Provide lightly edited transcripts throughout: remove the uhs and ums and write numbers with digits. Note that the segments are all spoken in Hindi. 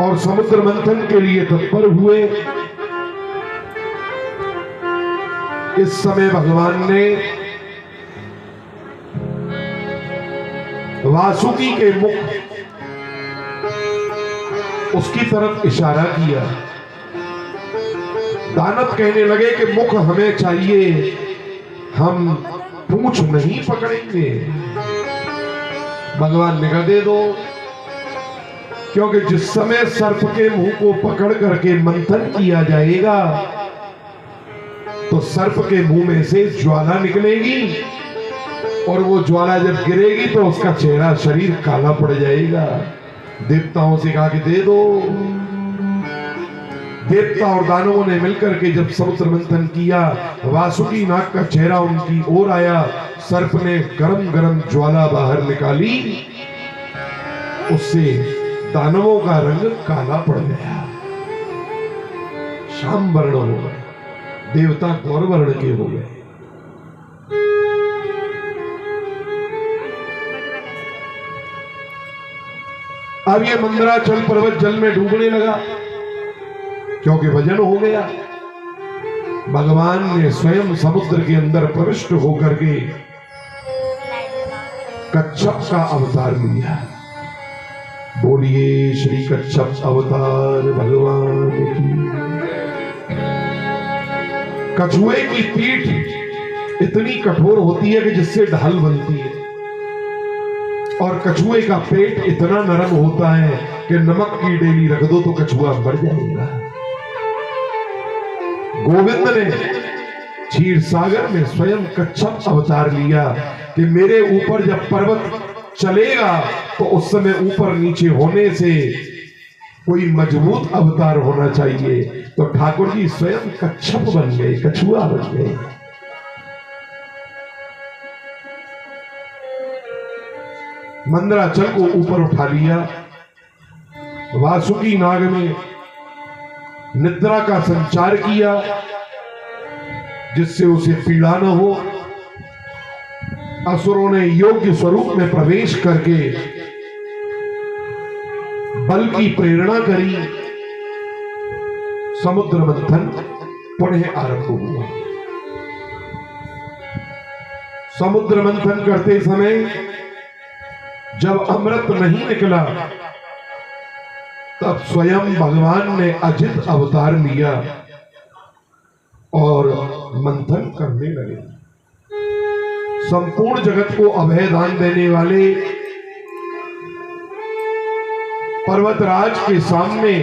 और समुद्र मंथन के लिए तत्पर हुए। इस समय भगवान ने वासुकी के मुख उसकी तरफ इशारा किया। दानव कहने लगे कि मुख हमें चाहिए, हम पूंछ नहीं पकड़ेंगे। भगवान ने कहा दे दो, क्योंकि जिस समय सर्प के मुंह को पकड़ करके मंथन किया जाएगा तो सर्प के मुंह में से ज्वाला निकलेगी, और वो ज्वाला जब गिरेगी तो उसका चेहरा शरीर काला पड़ जाएगा। देवताओं से कहा कि दे दो। देवता और दानवों ने मिलकर के जब समुद्र मंथन किया, वासुकी नाग का चेहरा उनकी ओर आया। सर्प ने गरम गरम ज्वाला बाहर निकाली, उससे दानवों का रंग काला पड़ गया, श्याम वर्ण हो गए, देवता गौर वर्ण के हो गए। अब ये मंदराचल पर्वत जल में डूबने लगा, क्योंकि वजन हो गया। भगवान ने स्वयं समुद्र के अंदर प्रविष्ट होकर के कच्छप का अवतार लिया। बोलिए श्री कच्छप अवतार भगवान की। कछुए की पीठ इतनी कठोर होती है कि जिससे ढाल बनती है, और कछुए का पेट इतना नरम होता है कि नमक की डेली रख दो तो कछुआ मर जाएगा। गोविंद ने क्षीर सागर में स्वयं कच्छप अवतार लिया कि मेरे ऊपर जब पर्वत चलेगा तो उस समय ऊपर नीचे होने से कोई मजबूत अवतार होना चाहिए। तो ठाकुर जी स्वयं कच्छप बन गए, कछुआ बन गए। मंदराचल को ऊपर उठा लिया। वासुकी नाग ने निद्रा का संचार किया जिससे उसे पीड़ा न हो। असुरों ने योग्य स्वरूप में प्रवेश करके बल की प्रेरणा करी। समुद्र मंथन पुनः आरंभ हुआ। समुद्र मंथन करते समय जब अमृत नहीं निकला तब स्वयं भगवान ने अजित अवतार लिया और मंथन करने लगे। संपूर्ण जगत को अभय दान देने वाले पर्वतराज के सामने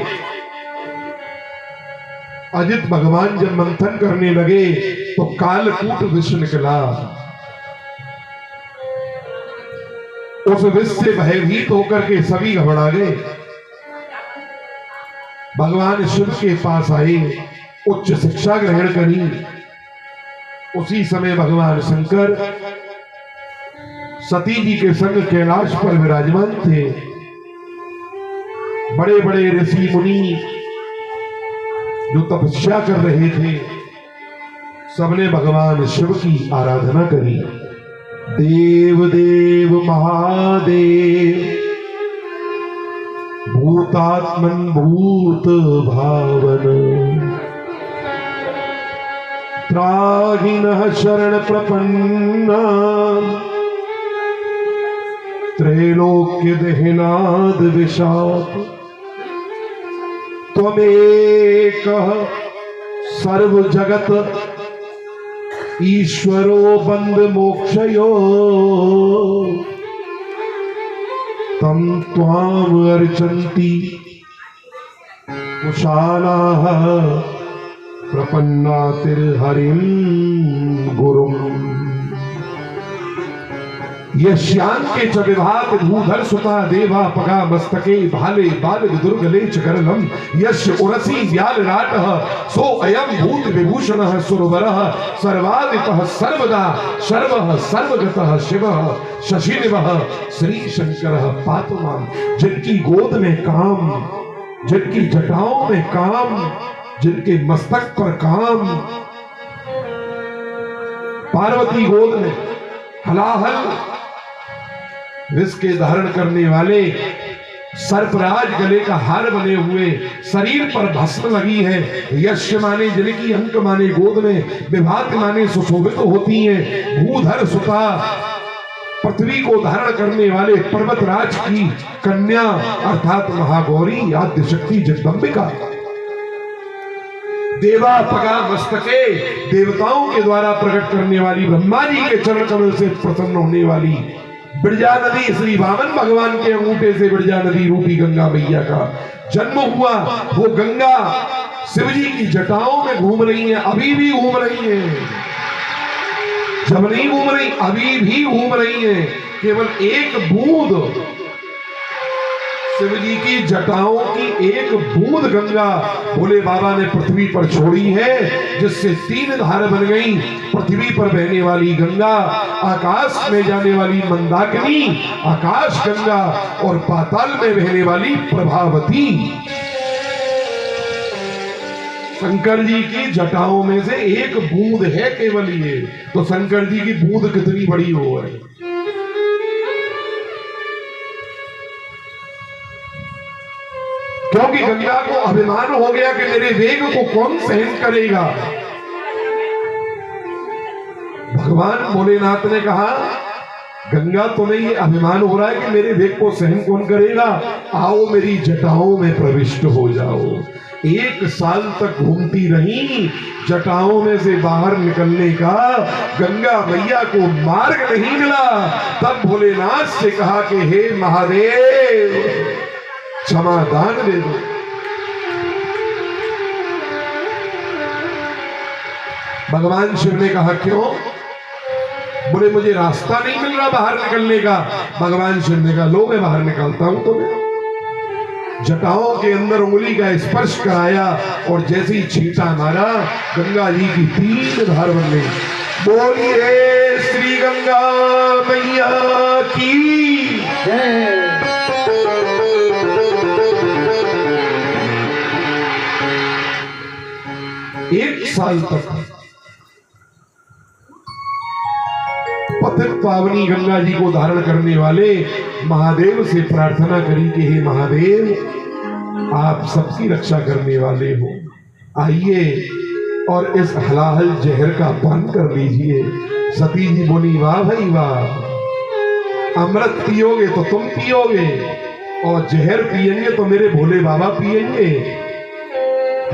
अजित भगवान जब मंथन करने लगे तो कालकूट विष निकला। उस विष से भयभीत होकर के सभी घबरा गए। भगवान शिव के पास आए, उच्च शिक्षा ग्रहण करी। उसी समय भगवान शंकर सती जी के संग कैलाश पर विराजमान थे। बड़े बड़े ऋषि मुनि जो तपस्या कर रहे थे, सबने भगवान शिव की आराधना करी। देव देव महादेव भूतात्मन भूत भावन त्राहिनः शरण प्रपन्ना त्रैलोक्य देहनाद विशाप त्वमेकः सर्व जगत ईश्वरो बंद मोक्षयो तम त्वाम अर्चन्ति कुशालाः प्रपन्नातिर्हरिं गुरुम्। यश्यान के च विभाग भूधर सुता देवा पगा मस्तके भाले बाल दुर्गले चकरलम यश उरसी व्याल राटः सो अयम भूत विभूषणः सुरवरः सर्वादिपः सर्वदा सर्वः सर्वगतः शिवः शशिनिवः श्री शंकरः पातु माम। जिनकी गोद में काम, जिनकी जटाओं में काम, जिनके मस्तक पर काम, पार्वती गोद में हलाहल विष के धारण करने वाले सर्पराज गले का हार बने हुए, शरीर पर भस्म लगी है। यश माने जिनकी, अंक माने गोद में, विभात माने सुशोभित होती हैं। भूधर सुता पृथ्वी को धारण करने वाले पर्वतराज की कन्या अर्थात महागौरी आद्य शक्ति जगदम्बिका। देवा पगा मस्तके, देवताओं के द्वारा प्रकट करने वाली, ब्रह्मा जी के चरण कमल से प्रसन्न होने वाली बिरजा नदी, श्री वामन भगवान के अंगूठे से बिरजा नदी रूपी गंगा मैया का जन्म हुआ। वो गंगा शिव जी की जटाओं में घूम रही है, अभी भी घूम रही है, जब नहीं घूम रही अभी भी घूम रही है। केवल एक बूंद शिव जी की जटाओं की एक बूंद गंगा भोले बाबा ने पृथ्वी पर छोड़ी है, जिससे 3 धार बन गई। पृथ्वी पर बहने वाली गंगा, आकाश में जाने वाली मंदाकिनी आकाश गंगा, और पाताल में बहने वाली प्रभावती। शंकर जी की जटाओं में से एक बूंद है केवल ये, तो शंकर जी की बूंद कितनी बड़ी हो है। क्योंकि गंगा को अभिमान हो गया कि मेरे वेग को कौन सहन करेगा। भगवान भोलेनाथ ने कहा, गंगा तुम्हें ये अभिमान हो रहा है कि मेरे वेग को सहन कौन करेगा, आओ मेरी जटाओं में प्रविष्ट हो जाओ। 1 साल तक घूमती रही, जटाओं में से बाहर निकलने का गंगा मैया को मार्ग नहीं मिला। तब भोलेनाथ से कहा कि हे महादेव क्षमादान दे दो। भगवान शिव ने कहा क्यों? बोले मुझे रास्ता नहीं मिल रहा बाहर निकलने का। भगवान शिव ने कहा लो मैं बाहर निकलता हूं तुम्हें। जटाओं के अंदर उंगली का स्पर्श कराया और जैसे ही छींटा मारा गंगा जी की 3 धार बन गई। बोलिए श्री गंगा मैया की जय। 1 साल तक पतित पावनी गंगा जी को धारण करने वाले महादेव से प्रार्थना करी कि हे महादेव आप सबकी रक्षा करने वाले हो, आइए और इस हलाहल जहर का पान कर लीजिए। सती जी बोली वाह भाई वाह, अमृत पियोगे तो तुम पियोगे और जहर पिएंगे तो मेरे भोले बाबा पिएंगे।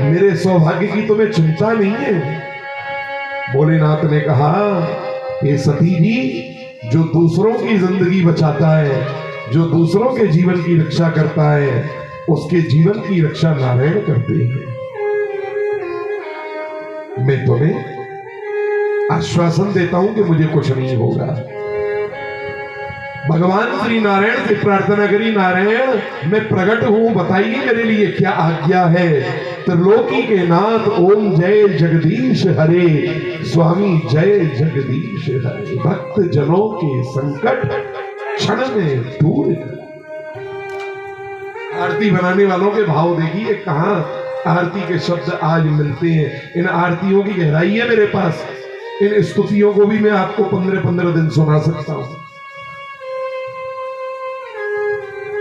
मेरे सौभाग्य की तुम्हें चिंता नहीं है। भोलेनाथ ने कहा हे सती जी, जो दूसरों की जिंदगी बचाता है, जो दूसरों के जीवन की रक्षा करता है, उसके जीवन की रक्षा नारायण करते हैं। मैं तुम्हें आश्वासन देता हूं कि मुझे कुछ नहीं होगा। भगवान श्री नारायण से प्रार्थना करी, नारायण मैं प्रकट हूं, बताइए मेरे लिए क्या आज्ञा है। त्रिलोकी के नाथ ओम जय जगदीश हरे, स्वामी जय जगदीश हरे। भक्त जनों के संकट क्षण में दूर। आरती बनाने वालों के भाव देखिए, कहां आरती के शब्द आज मिलते हैं। इन आरतियों की गहराई है मेरे पास। इन स्तुतियों को भी मैं आपको 15-15 दिन सुना सकता हूं।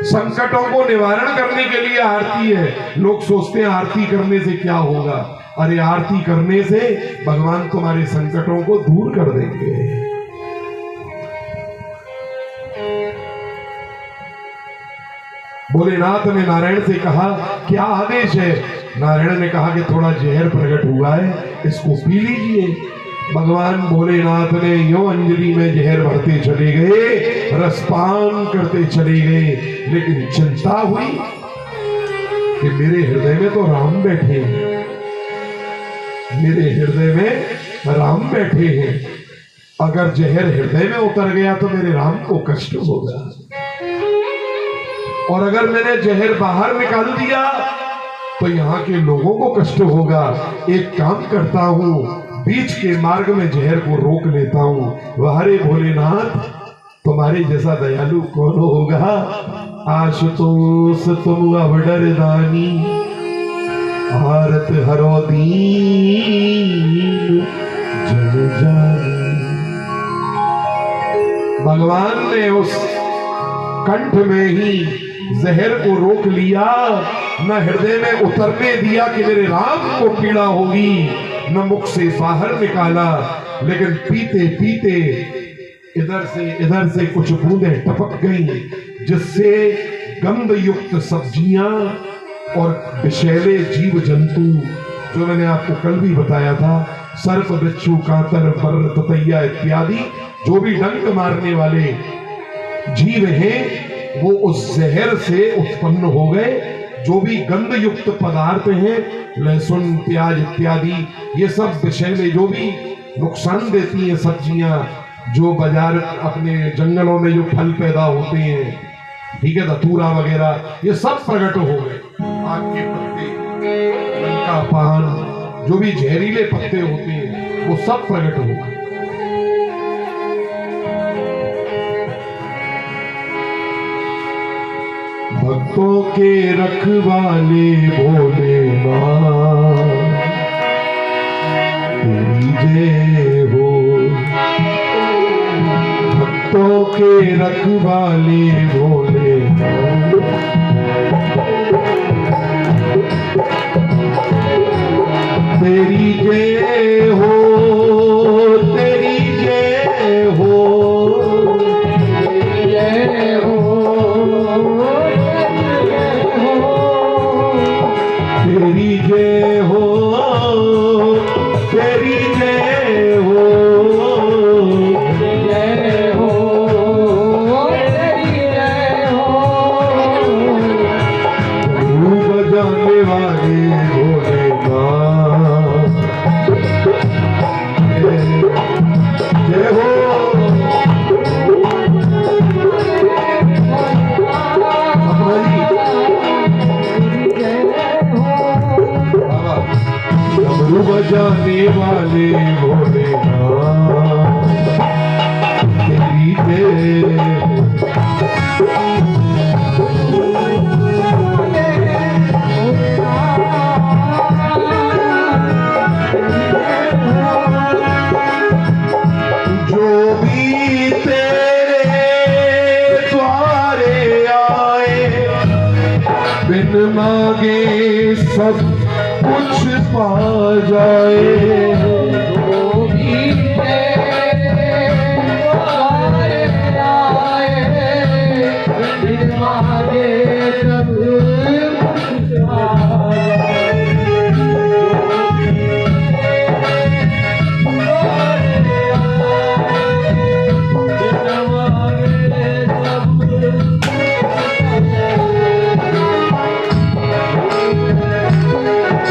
संकटों को निवारण करने के लिए आरती है। लोग सोचते हैं आरती करने से क्या होगा। अरे आरती करने से भगवान तुम्हारे संकटों को दूर कर देंगे। भोलेनाथ ने नारायण से कहा क्या आदेश है। नारायण ने कहा कि थोड़ा जहर प्रकट हुआ है, इसको पी लीजिए। भगवान भोलेनाथ ने यो अंजलि में जहर भरते चले गए, रसपान करते चले गए, लेकिन चिंता हुई कि मेरे हृदय में तो राम बैठे हैं, मेरे हृदय में राम बैठे हैं। अगर जहर हृदय में उतर गया तो मेरे राम को कष्ट होगा, और अगर मैंने जहर बाहर निकाल दिया तो यहाँ के लोगों को कष्ट होगा। एक काम करता हूं, बीच के मार्ग में जहर को रोक लेता हूं। वारे भोलेनाथ, तुम्हारे जैसा दयालु कौन होगा। आशुतोष तुम अब डरदानी, भारत हरो दीन जन जानी। भगवान ने उस कंठ में ही जहर को रोक लिया, न हृदय में उतरने दिया कि मेरे राम को पीड़ा होगी, न मुख से बाहर निकाला। लेकिन पीते पीते इधर से कुछ बूंदें टपक गई, जिससे गंध युक्त सब्जियां और विषैले जीव जंतु, जो मैंने आपको कल भी बताया था, सर्प, बिच्छू, कातर, बर्र, ततैया इत्यादि जो भी डंक मारने वाले जीव हैं, वो उस जहर से उत्पन्न हो गए। जो भी गंध युक्त पदार्थ हैं, लहसुन, प्याज इत्यादि, ये सब विषैले जो भी नुकसान देती हैं सब्जियां, जो बाजार अपने जंगलों में जो फल पैदा होते हैं, ठीक है, धतूरा वगैरह, ये सब प्रकट हो गए। आग के पत्ते, लंका पान, जो भी जहरीले पत्ते होते हैं, वो सब प्रकट हो गए। भक्तों के रखवाले भोलेनाथ तेरी जय हो, भक्तों के रखवाले भोलेनाथ तेरी जय हो, तेरी जय हो, जय हो, तेरी जय हो, तेरी जय हो, जय हो, तेरी जय हो, धूप बजाने वाले भोलेनाथ जय हो। डमरू बजाने वाले भोलेनाथ तेरी जय। जो भी तेरे द्वारे आए, बिन मांगे सब कुछ पा जाए। जो भी तेरे द्वारे आए, बिन मांगे सब कुछ पा जाए।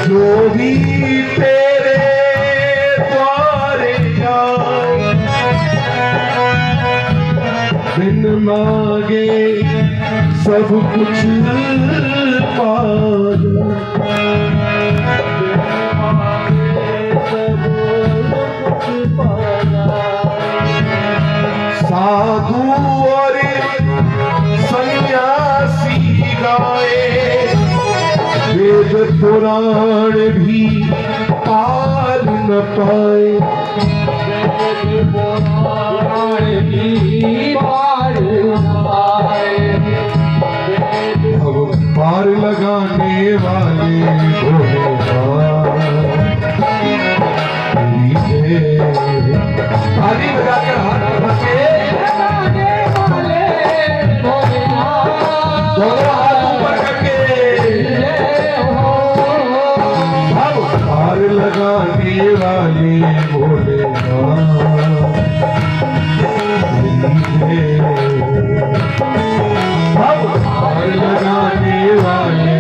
जो भी तेरे द्वारे आए, बिन मांगे सब कुछ पा जाए। साधु और सन्यासी गाए, वेद पुराण भी पार न पाए। वेद पुराण भी पार न पाए। अब पार लगाने वाले भोलेनाथ ताली बजाकर हाथ बढ़ा के लगाने वाले भोलेनाथ, दोनों हाथ ऊपर करके पार लगाने वाले भोलेनाथ पार लगाने वाले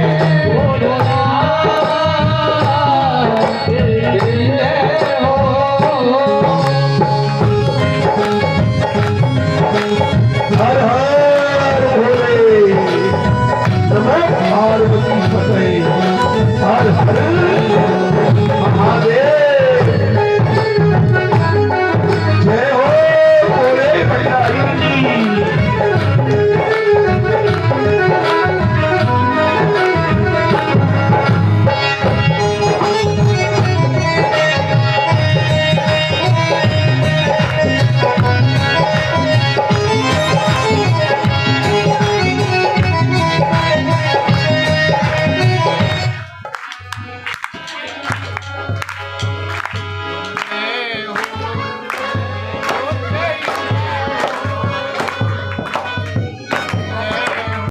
हर हर भोले, नमः पार्वती पते, हर हर